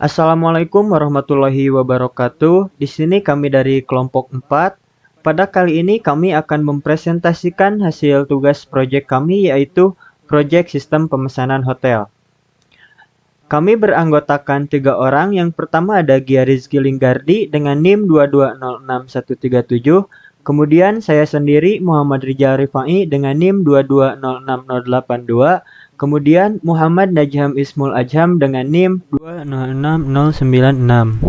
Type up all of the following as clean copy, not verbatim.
Assalamualaikum warahmatullahi wabarakatuh. Di sini kami dari kelompok 4. Pada kali ini kami akan mempresentasikan hasil tugas proyek kami yaitu proyek sistem pemesanan hotel. Kami beranggotakan 3 orang. Yang pertama ada Gia Rizky Linggardi dengan NIM 2206137. Kemudian saya sendiri Muhammad Rijal Rifai dengan NIM 2206082. Kemudian Muhammad Najham Ismul Ajham dengan NIM 2066096.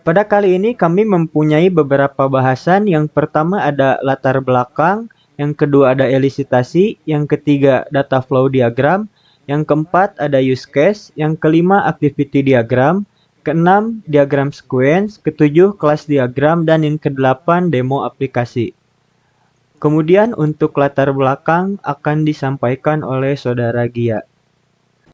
Pada kali ini kami mempunyai beberapa bahasan. Yang pertama ada latar belakang, yang kedua ada elisitasi, yang ketiga data flow diagram, yang keempat ada use case, yang kelima activity diagram, keenam diagram sequence, ketujuh kelas diagram, dan yang kedelapan demo aplikasi. Kemudian untuk latar belakang akan disampaikan oleh Saudara Gia.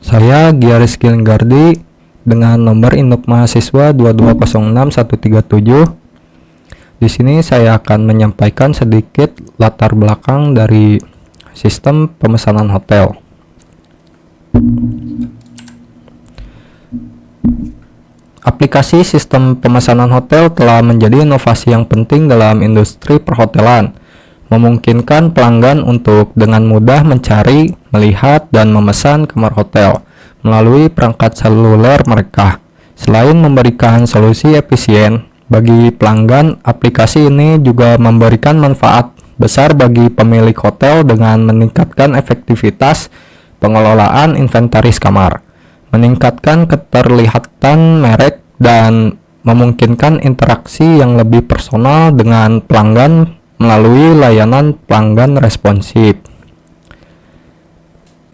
Saya Gia Rizky Linggardi dengan nomor induk mahasiswa 2206137. Di sini saya akan menyampaikan sedikit latar belakang dari sistem pemesanan hotel. Aplikasi sistem pemesanan hotel telah menjadi inovasi yang penting dalam industri perhotelan, memungkinkan pelanggan untuk dengan mudah mencari, melihat, dan memesan kamar hotel melalui perangkat seluler mereka. Selain memberikan solusi efisien bagi pelanggan, aplikasi ini juga memberikan manfaat besar bagi pemilik hotel dengan meningkatkan efektivitas pengelolaan inventaris kamar, meningkatkan keterlihatan merek, dan memungkinkan interaksi yang lebih personal dengan pelanggan melalui layanan pelanggan responsif.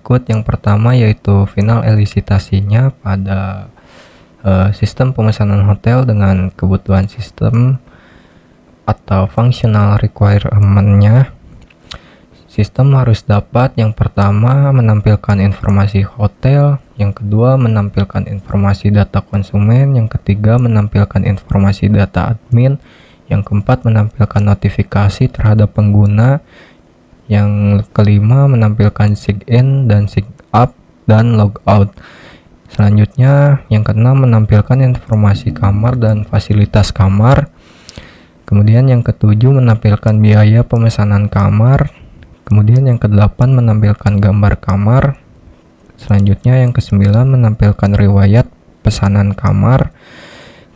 Berikut yang pertama yaitu final elisitasinya pada sistem pemesanan hotel dengan kebutuhan sistem atau functional requirement-nya. Sistem harus dapat yang pertama menampilkan informasi hotel, yang kedua menampilkan informasi data konsumen, yang ketiga menampilkan informasi data admin, yang keempat menampilkan notifikasi terhadap pengguna, yang kelima menampilkan sign in dan sign up dan logout. Selanjutnya yang keenam menampilkan informasi kamar dan fasilitas kamar. Kemudian yang ketujuh menampilkan biaya pemesanan kamar. Kemudian yang kedelapan menampilkan gambar kamar. Selanjutnya yang kesembilan menampilkan riwayat pesanan kamar.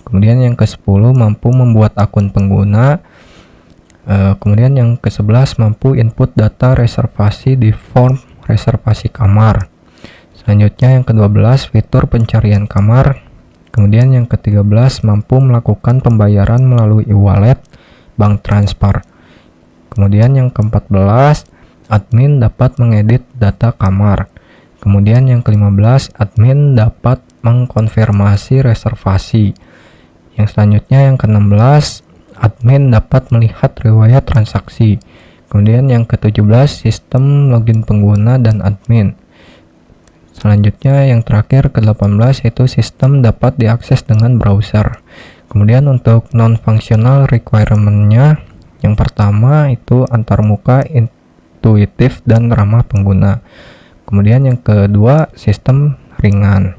Kemudian yang ke-10 mampu membuat akun pengguna. Kemudian yang ke-11 mampu input data reservasi di form reservasi kamar. Selanjutnya yang ke-12 fitur pencarian kamar. Kemudian yang ke-13 mampu melakukan pembayaran melalui e-wallet, bank transfer. Kemudian yang ke-14 admin dapat mengedit data kamar. Kemudian yang ke-15 admin dapat mengkonfirmasi reservasi. Yang selanjutnya yang ke-16 admin dapat melihat riwayat transaksi. Kemudian yang ke-17 sistem login pengguna dan admin. Selanjutnya yang terakhir ke-18 yaitu sistem dapat diakses dengan browser. Kemudian untuk non-functional requirement-nya yang pertama itu antarmuka, intuitif, dan ramah pengguna. Kemudian yang kedua sistem ringan.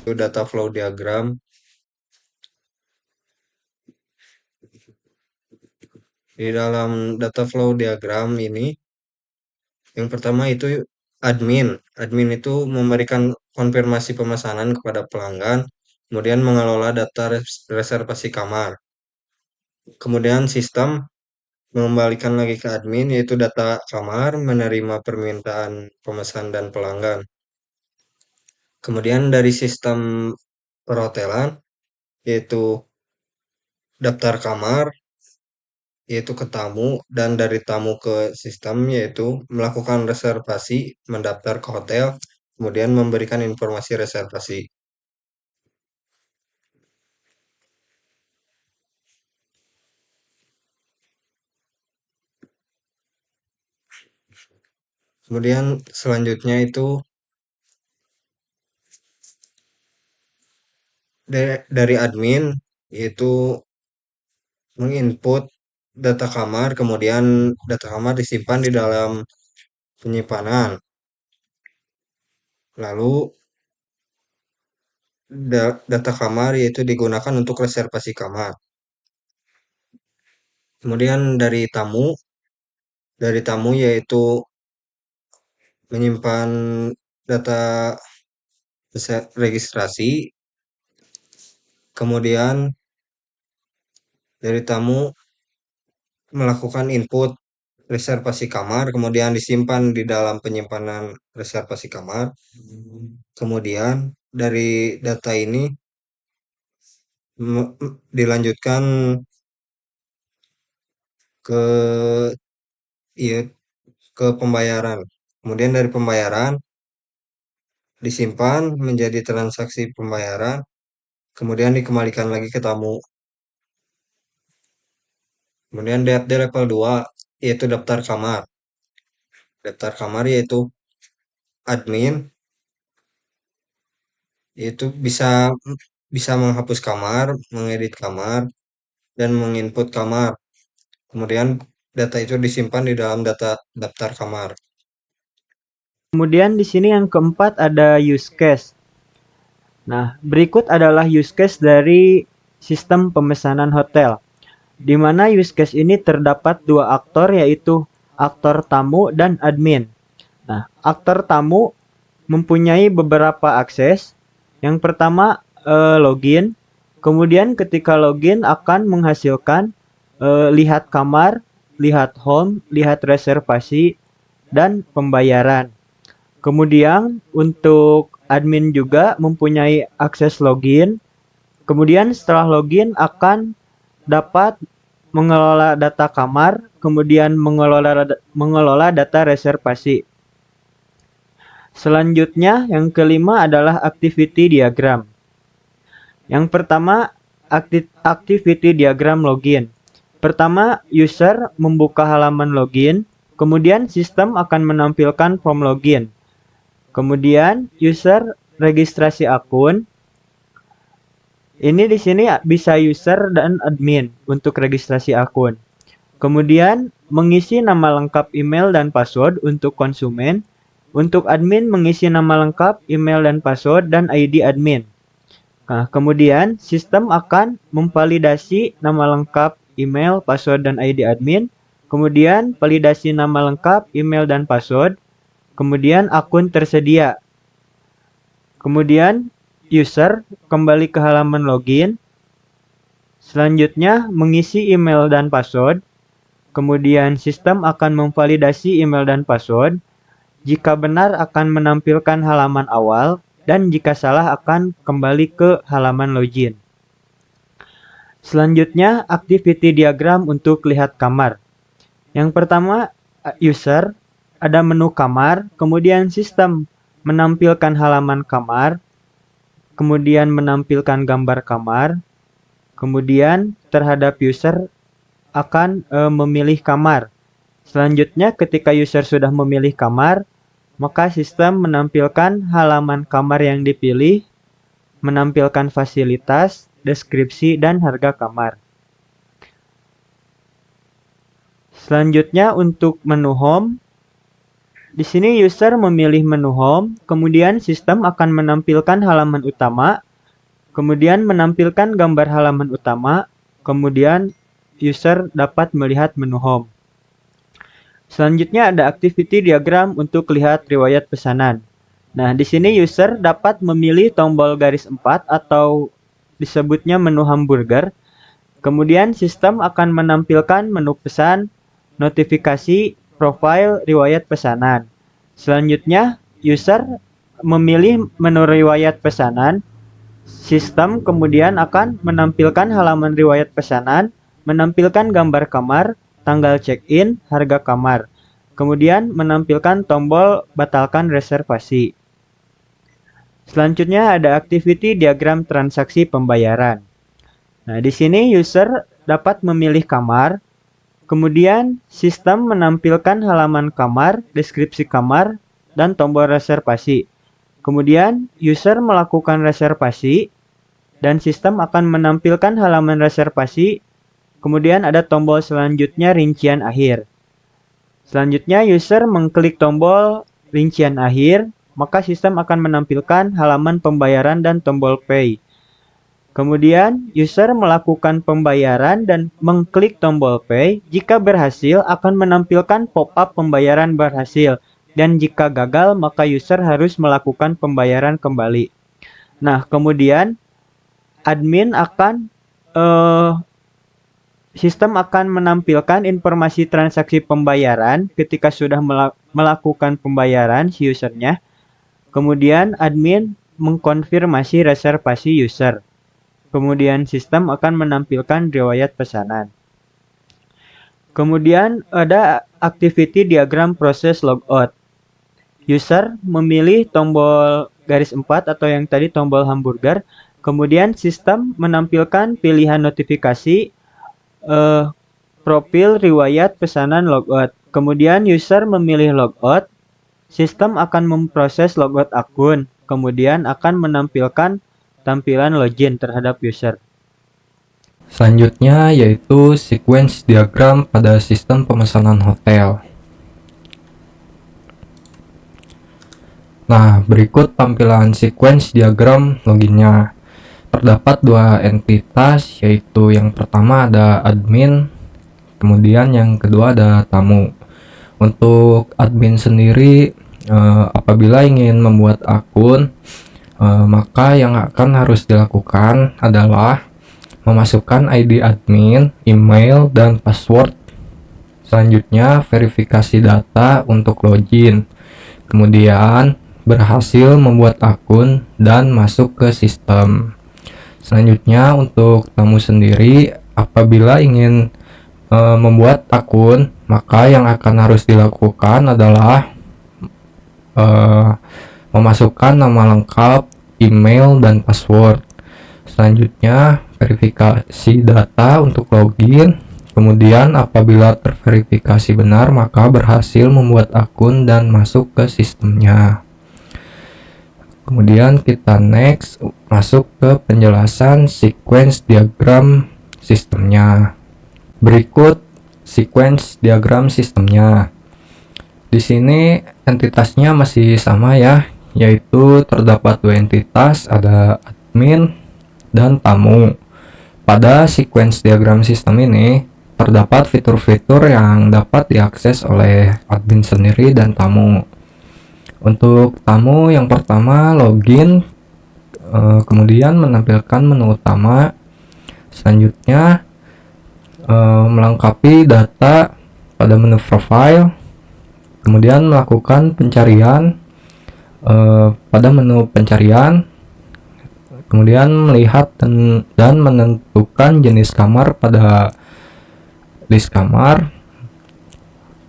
Itu data flow diagram. Di dalam data flow diagram ini, yang pertama itu admin. Admin itu memberikan konfirmasi pemesanan kepada pelanggan, kemudian mengelola data reservasi kamar. Kemudian sistem mengembalikan lagi ke admin, yaitu data kamar, menerima permintaan pemesan dan pelanggan. Kemudian dari sistem perhotelan, yaitu daftar kamar, yaitu ke tamu, dan dari tamu ke sistem, yaitu melakukan reservasi, mendaftar ke hotel, kemudian memberikan informasi reservasi. Kemudian selanjutnya itu dari admin, yaitu menginput data kamar, kemudian data kamar disimpan di dalam penyimpanan. Lalu data kamar yaitu digunakan untuk reservasi kamar. Kemudian dari tamu yaitu menyimpan data registrasi, kemudian dari tamu melakukan input reservasi kamar, kemudian disimpan di dalam penyimpanan reservasi kamar. Kemudian dari data ini dilanjutkan ke ya, ke pembayaran. Kemudian dari pembayaran disimpan menjadi transaksi pembayaran, kemudian dikembalikan lagi ke tamu. Kemudian di level 2 yaitu daftar kamar. Daftar kamar yaitu admin, yaitu bisa bisa menghapus kamar, mengedit kamar, dan menginput kamar. Kemudian data itu disimpan di dalam daftar kamar. Kemudian di sini yang keempat ada use case. Nah, berikut adalah use case dari sistem pemesanan hotel, di mana use case ini terdapat dua aktor, yaitu aktor tamu dan admin. Nah, aktor tamu mempunyai beberapa akses. Yang pertama, login. Kemudian ketika login akan menghasilkan lihat kamar, lihat home, lihat reservasi, dan pembayaran. Kemudian untuk admin juga mempunyai akses login. Kemudian setelah login akan dapat mengelola data kamar, kemudian mengelola data reservasi. Selanjutnya yang kelima adalah activity diagram. Yang pertama, activity diagram login. Pertama, user membuka halaman login, kemudian sistem akan menampilkan form login. Kemudian user registrasi akun. Ini di sini bisa user dan admin untuk registrasi akun. Kemudian mengisi nama lengkap email dan password untuk konsumen. Untuk admin mengisi nama lengkap, email dan password dan ID admin. Nah, kemudian sistem akan memvalidasi nama lengkap, email, password dan ID admin. Kemudian validasi nama lengkap, email dan password. Kemudian akun tersedia. Kemudian user kembali ke halaman login. Selanjutnya mengisi email dan password. Kemudian sistem akan memvalidasi email dan password. Jika benar akan menampilkan halaman awal dan jika salah akan kembali ke halaman login. Selanjutnya activity diagram untuk lihat kamar. Yang pertama user, ada menu kamar, kemudian sistem menampilkan halaman kamar, kemudian menampilkan gambar kamar, kemudian terhadap user akan memilih kamar. Selanjutnya ketika user sudah memilih kamar, maka sistem menampilkan halaman kamar yang dipilih, menampilkan fasilitas, deskripsi, dan harga kamar. Selanjutnya untuk menu home. Di sini user memilih menu home, kemudian sistem akan menampilkan halaman utama, kemudian menampilkan gambar halaman utama, kemudian user dapat melihat menu home. Selanjutnya ada activity diagram untuk lihat riwayat pesanan. Nah, di sini user dapat memilih tombol garis 4 atau disebutnya menu hamburger. Kemudian sistem akan menampilkan menu pesan, notifikasi, profil, riwayat pesanan. Selanjutnya, user memilih menu riwayat pesanan. Sistem kemudian akan menampilkan halaman riwayat pesanan, menampilkan gambar kamar, tanggal check-in, harga kamar. Kemudian menampilkan tombol batalkan reservasi. Selanjutnya ada activity diagram transaksi pembayaran. Nah, di sini user dapat memilih kamar, kemudian sistem menampilkan halaman kamar, deskripsi kamar, dan tombol reservasi. Kemudian user melakukan reservasi, dan sistem akan menampilkan halaman reservasi. Kemudian ada tombol selanjutnya rincian akhir. Selanjutnya user mengklik tombol rincian akhir, maka sistem akan menampilkan halaman pembayaran dan tombol pay. Kemudian, user melakukan pembayaran dan mengklik tombol pay. Jika berhasil, akan menampilkan pop-up pembayaran berhasil. Dan jika gagal, maka user harus melakukan pembayaran kembali. Nah, kemudian admin akan sistem akan menampilkan informasi transaksi pembayaran ketika sudah melakukan pembayaran si usernya. Kemudian admin mengkonfirmasi reservasi user. Kemudian sistem akan menampilkan riwayat pesanan. Kemudian ada activity diagram proses logout. User memilih tombol garis 4 atau yang tadi tombol hamburger. Kemudian sistem menampilkan pilihan notifikasi, profil riwayat pesanan logout. Kemudian user memilih logout, sistem akan memproses logout akun, kemudian akan menampilkan tampilan login terhadap user. Selanjutnya yaitu sequence diagram pada sistem pemesanan hotel. Nah, berikut tampilan sequence diagram loginnya. Terdapat dua entitas, yaitu yang pertama ada admin, kemudian yang kedua ada tamu. Untuk admin sendiri, apabila ingin membuat akun, maka yang akan harus dilakukan adalah memasukkan ID admin, email, dan password. Selanjutnya, verifikasi data untuk login. Kemudian, berhasil membuat akun dan masuk ke sistem. Selanjutnya, untuk tamu sendiri, apabila ingin membuat akun, maka yang akan harus dilakukan adalah memasukkan nama lengkap, email, dan password. Selanjutnya, verifikasi data untuk login. Kemudian, apabila terverifikasi benar, maka berhasil membuat akun dan masuk ke sistemnya. Kemudian kita next masuk ke penjelasan sequence diagram sistemnya. Berikut sequence diagram sistemnya. Di sini entitasnya masih sama ya, yaitu terdapat dua entitas, ada admin dan tamu. Pada sequence diagram sistem ini terdapat fitur-fitur yang dapat diakses oleh admin sendiri dan tamu. Untuk tamu yang pertama login, kemudian menampilkan menu utama. Selanjutnya melengkapi data pada menu profile, kemudian melakukan pencarian pada menu pencarian, kemudian melihat dan menentukan jenis kamar pada list kamar,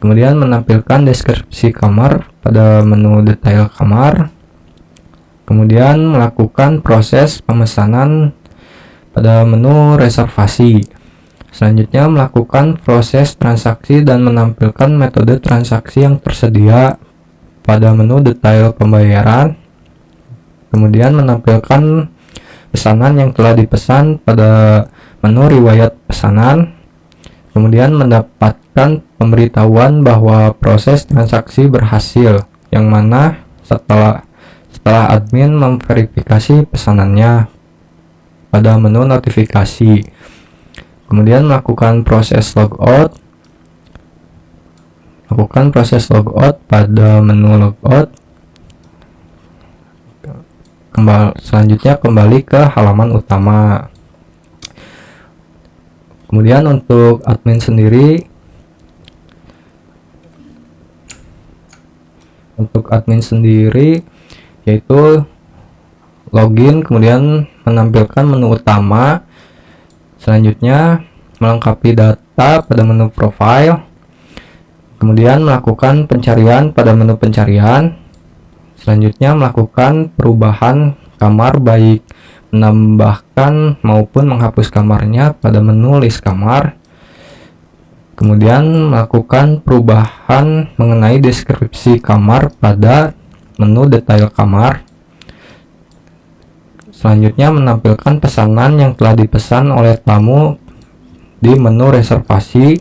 kemudian menampilkan deskripsi kamar pada menu detail kamar, kemudian melakukan proses pemesanan pada menu reservasi. Selanjutnya melakukan proses transaksi dan menampilkan metode transaksi yang tersedia pada menu detail pembayaran, kemudian menampilkan pesanan yang telah dipesan pada menu riwayat pesanan, kemudian mendapatkan pemberitahuan bahwa proses transaksi berhasil, yang mana setelah admin memverifikasi pesanannya pada menu notifikasi. Kemudian melakukan proses logout. Pada menu logout. Selanjutnya kembali ke halaman utama. Kemudian untuk admin sendiri, yaitu login, kemudian menampilkan menu utama. Selanjutnya melengkapi data pada menu profile, kemudian melakukan pencarian pada menu pencarian. Selanjutnya melakukan perubahan kamar, baik menambahkan maupun menghapus kamarnya pada menu list kamar. Kemudian melakukan perubahan mengenai deskripsi kamar pada menu detail kamar. Selanjutnya menampilkan pesanan yang telah dipesan oleh tamu di menu reservasi.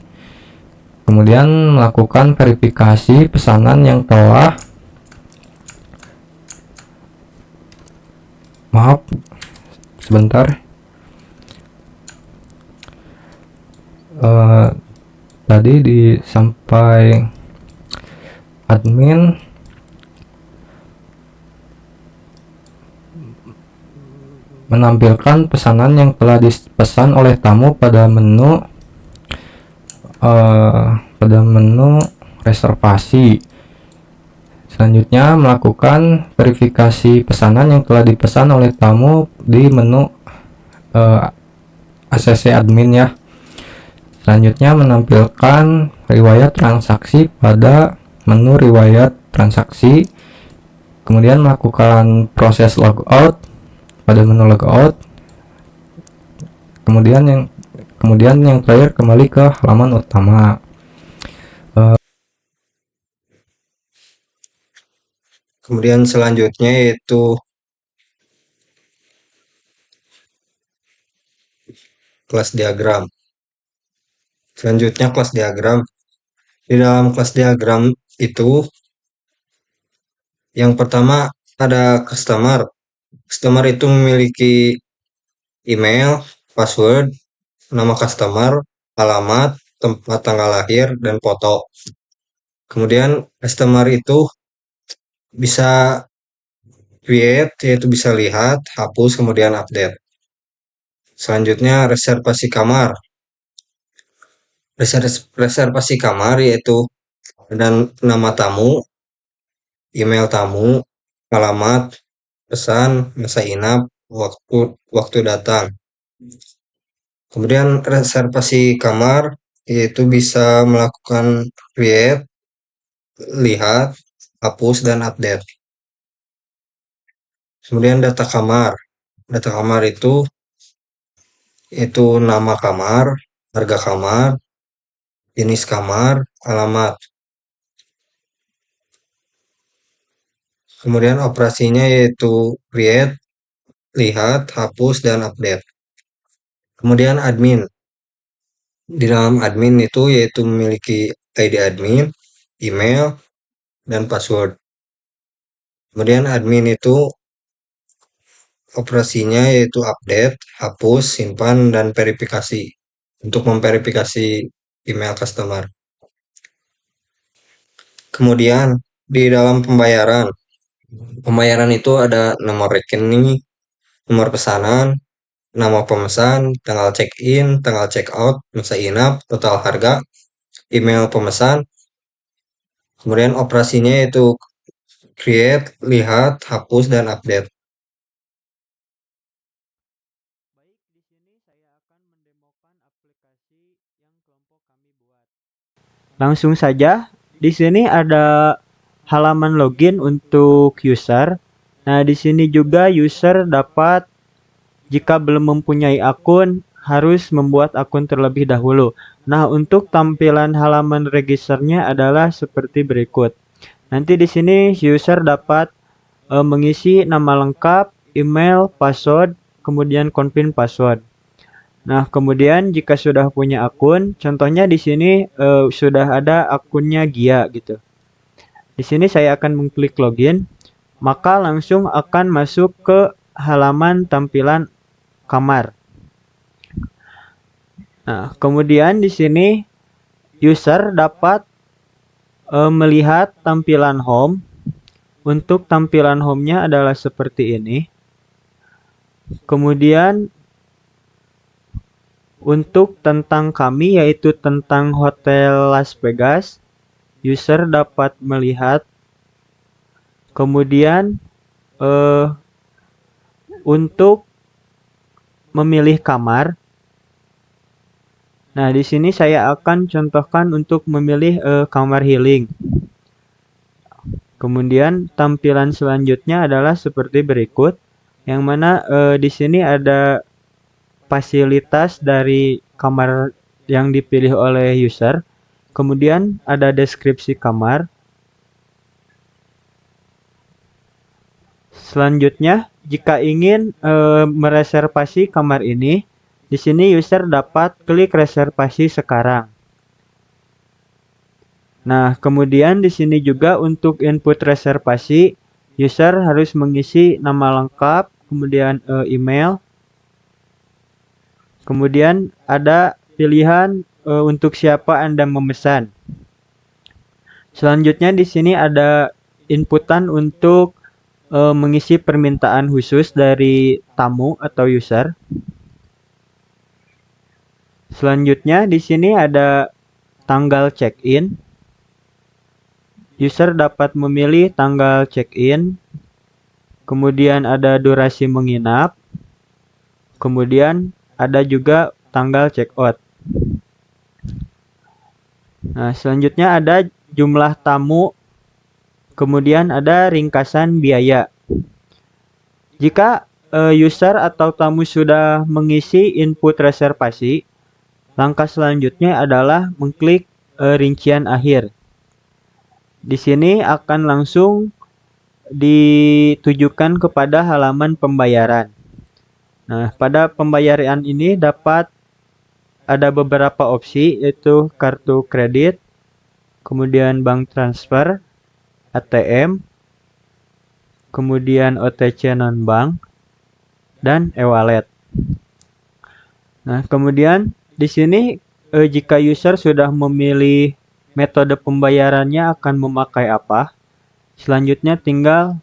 Kemudian melakukan verifikasi pesanan yang telah Maaf, sebentar. Tadi sampai admin menampilkan pesanan yang telah dipesan oleh tamu pada menu reservasi. Selanjutnya melakukan verifikasi pesanan yang telah dipesan oleh tamu di menu ACC admin ya. Selanjutnya menampilkan riwayat transaksi pada menu riwayat transaksi. Kemudian melakukan proses logout pada menu logout. Kemudian yang terakhir kembali ke halaman utama. Kemudian selanjutnya yaitu kelas diagram. Selanjutnya kelas diagram. Di dalam kelas diagram itu yang pertama ada customer. Customer itu memiliki email, password, nama customer, alamat, tempat tanggal lahir, dan foto. Kemudian customer itu bisa create, yaitu bisa lihat, hapus, kemudian update. Selanjutnya reservasi kamar. Reservasi kamar yaitu dan nama tamu, email tamu, alamat, pesan, masa inap, waktu datang. Kemudian reservasi kamar yaitu bisa melakukan create, lihat, hapus, dan update. Kemudian data kamar. Data kamar itu nama kamar, harga kamar, jenis kamar, alamat. Kemudian operasinya yaitu create, lihat, hapus, dan update. Kemudian admin. Di dalam admin itu yaitu memiliki ID admin, email, dan password. Kemudian admin itu operasinya yaitu update, hapus, simpan, dan verifikasi untuk memverifikasi email customer. Kemudian di dalam pembayaran itu ada nomor rekening, nomor pesanan, nama pemesan, tanggal check-in, tanggal check-out, masa inap, total harga, email pemesan. Kemudian operasinya yaitu create, lihat, hapus, dan update. Baik, di sini saya akan mendemokan aplikasi yang kelompok kami buat. Langsung saja, di sini ada halaman login untuk user. Nah, di sini juga user dapat, jika belum mempunyai akun, harus membuat akun terlebih dahulu. Nah, untuk tampilan halaman registernya adalah seperti berikut. Nanti di sini user dapat mengisi nama lengkap, email, password, kemudian confirm password. Nah, kemudian jika sudah punya akun, contohnya di sini sudah ada akunnya Gia gitu. Di sini saya akan mengklik login, maka langsung akan masuk ke halaman tampilan kamar. Nah, kemudian di sini user dapat melihat tampilan home. Untuk tampilan home-nya adalah seperti ini. Kemudian untuk tentang kami, yaitu tentang Hotel Las Vegas, user dapat melihat. Kemudian untuk memilih kamar. Nah, di sini saya akan contohkan untuk memilih kamar healing. Kemudian tampilan selanjutnya adalah seperti berikut, yang mana di sini ada fasilitas dari kamar yang dipilih oleh user. Kemudian ada deskripsi kamar. Selanjutnya, jika ingin mereservasi kamar ini, di sini user dapat klik reservasi sekarang. Nah, kemudian di sini juga untuk input reservasi, user harus mengisi nama lengkap, kemudian email, kemudian ada pilihan untuk siapa Anda memesan. Selanjutnya di sini ada inputan untuk mengisi permintaan khusus dari tamu atau user. Selanjutnya di sini ada tanggal check-in. User dapat memilih tanggal check-in, kemudian ada durasi menginap, kemudian ada juga tanggal check-out. Nah, selanjutnya ada jumlah tamu, kemudian ada ringkasan biaya. Jika user atau tamu sudah mengisi input reservasi, langkah selanjutnya adalah mengklik rincian akhir. Di sini akan langsung ditujukan kepada halaman pembayaran. Nah, pada pembayaran ini dapat ada beberapa opsi, yaitu kartu kredit, kemudian bank transfer, ATM, kemudian OTC non-bank, dan e-wallet. Nah, kemudian di sini jika user sudah memilih metode pembayarannya akan memakai apa, selanjutnya tinggal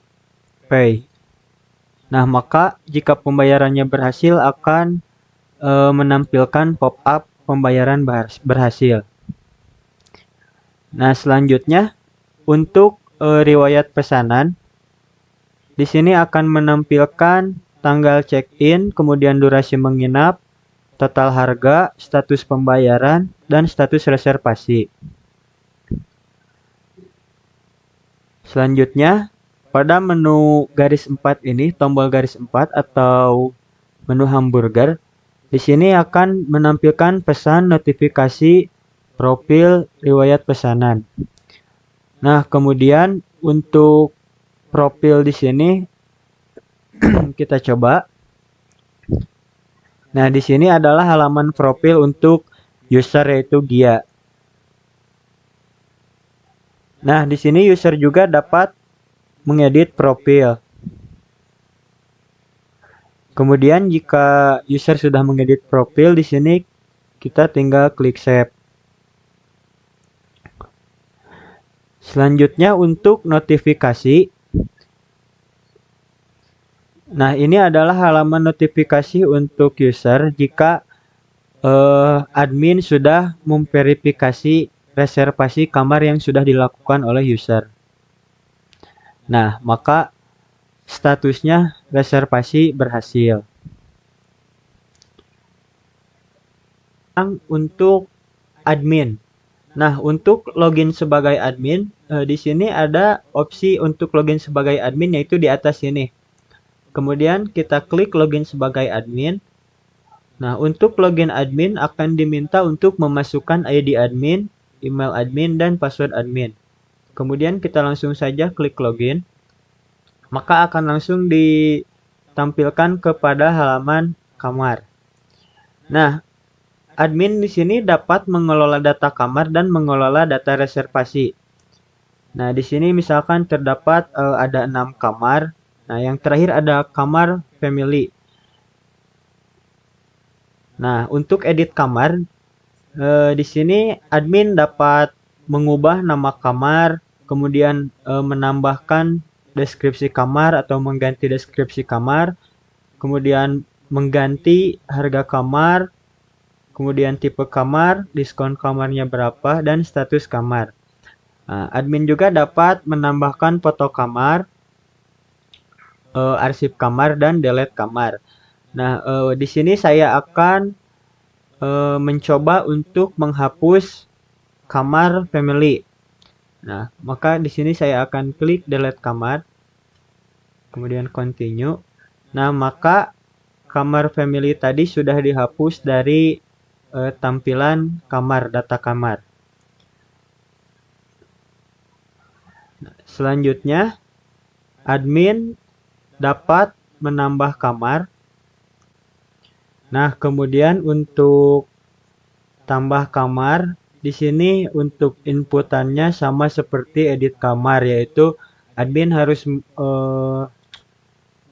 pay. Nah, maka jika pembayarannya berhasil akan menampilkan pop-up pembayaran berhasil. Nah, selanjutnya untuk riwayat pesanan, di sini akan menampilkan tanggal check-in, kemudian durasi menginap, total harga, status pembayaran, dan status reservasi. Selanjutnya, pada menu garis 4 ini, tombol garis 4 atau menu hamburger, di sini akan menampilkan pesan, notifikasi, profil, riwayat pesanan. Nah, kemudian untuk profil di sini kita coba. Nah, di sini adalah halaman profil untuk user, yaitu Gia. Nah, di sini user juga dapat mengedit profil. Kemudian jika user sudah mengedit profil, di sini kita tinggal klik save. Selanjutnya untuk notifikasi. Nah, ini adalah halaman notifikasi untuk user jika admin sudah memverifikasi reservasi kamar yang sudah dilakukan oleh user. Nah, maka statusnya reservasi berhasil. Untuk admin. Nah, untuk login sebagai admin, di sini ada opsi untuk login sebagai admin, yaitu di atas sini. Kemudian kita klik login sebagai admin. Nah, untuk login admin akan diminta untuk memasukkan ID admin, email admin, dan password admin. Kemudian kita langsung saja klik login. Maka akan langsung ditampilkan kepada halaman kamar. Nah, admin di sini dapat mengelola data kamar dan mengelola data reservasi. Nah, di sini misalkan terdapat ada 6 kamar. Nah, yang terakhir ada kamar family. Nah, untuk edit kamar, di sini admin dapat mengubah nama kamar, kemudian menambahkan deskripsi kamar atau mengganti deskripsi kamar, kemudian mengganti harga kamar, kemudian tipe kamar, diskon kamarnya berapa, dan status kamar. Nah, admin juga dapat menambahkan foto kamar, arsip kamar, dan delete kamar. Nah, di sini saya akan mencoba untuk menghapus kamar family. Nah, maka di sini saya akan klik delete kamar, kemudian continue. Nah, maka kamar family tadi sudah dihapus dari tampilan kamar, data kamar. Nah, selanjutnya, admin dapat menambah kamar. Nah, kemudian untuk tambah kamar, di sini untuk inputannya sama seperti edit kamar, yaitu admin harus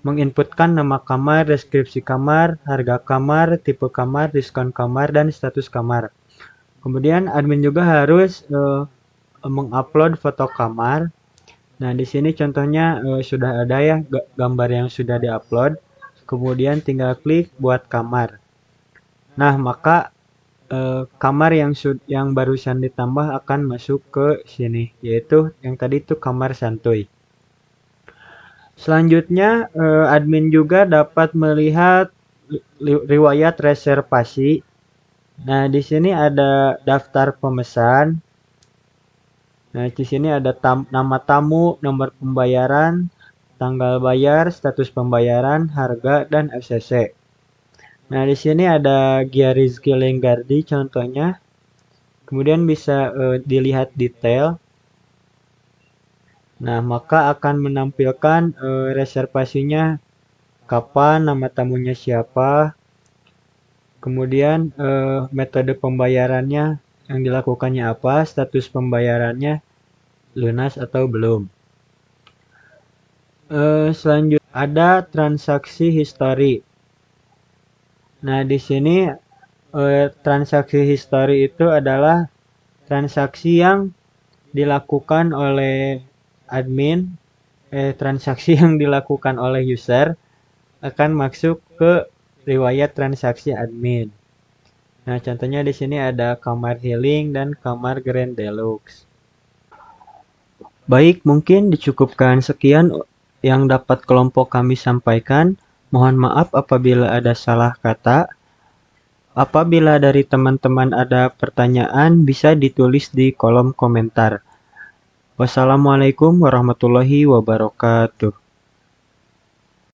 menginputkan nama kamar, deskripsi kamar, harga kamar, tipe kamar, diskon kamar, dan status kamar. Kemudian admin juga harus mengupload foto kamar. Nah, di sini contohnya sudah ada ya gambar yang sudah diupload. Kemudian tinggal klik buat kamar. Nah, maka kamar yang barusan ditambah akan masuk ke sini, yaitu yang tadi itu kamar santuy. Selanjutnya, admin juga dapat melihat riwayat reservasi. Nah, di sini ada daftar pemesan. Nah, di sini ada nama tamu, nomor pembayaran, tanggal bayar, status pembayaran, harga, dan FCC. Nah, di sini ada Gia Rizky Lenggardi contohnya. Kemudian bisa dilihat detail. Nah, maka akan menampilkan reservasinya kapan, nama tamunya siapa, kemudian metode pembayarannya yang dilakukannya apa, status pembayarannya lunas atau belum. Selanjutnya ada transaksi history. Nah, di sini transaksi history itu adalah transaksi yang dilakukan oleh admin, transaksi yang dilakukan oleh user akan masuk ke riwayat transaksi admin. Nah, contohnya di sini ada kamar healing dan kamar grand deluxe. Baik, mungkin dicukupkan sekian yang dapat kelompok kami sampaikan. Mohon maaf apabila ada salah kata. Apabila dari teman-teman ada pertanyaan, bisa ditulis di kolom komentar. Wassalamualaikum warahmatullahi wabarakatuh.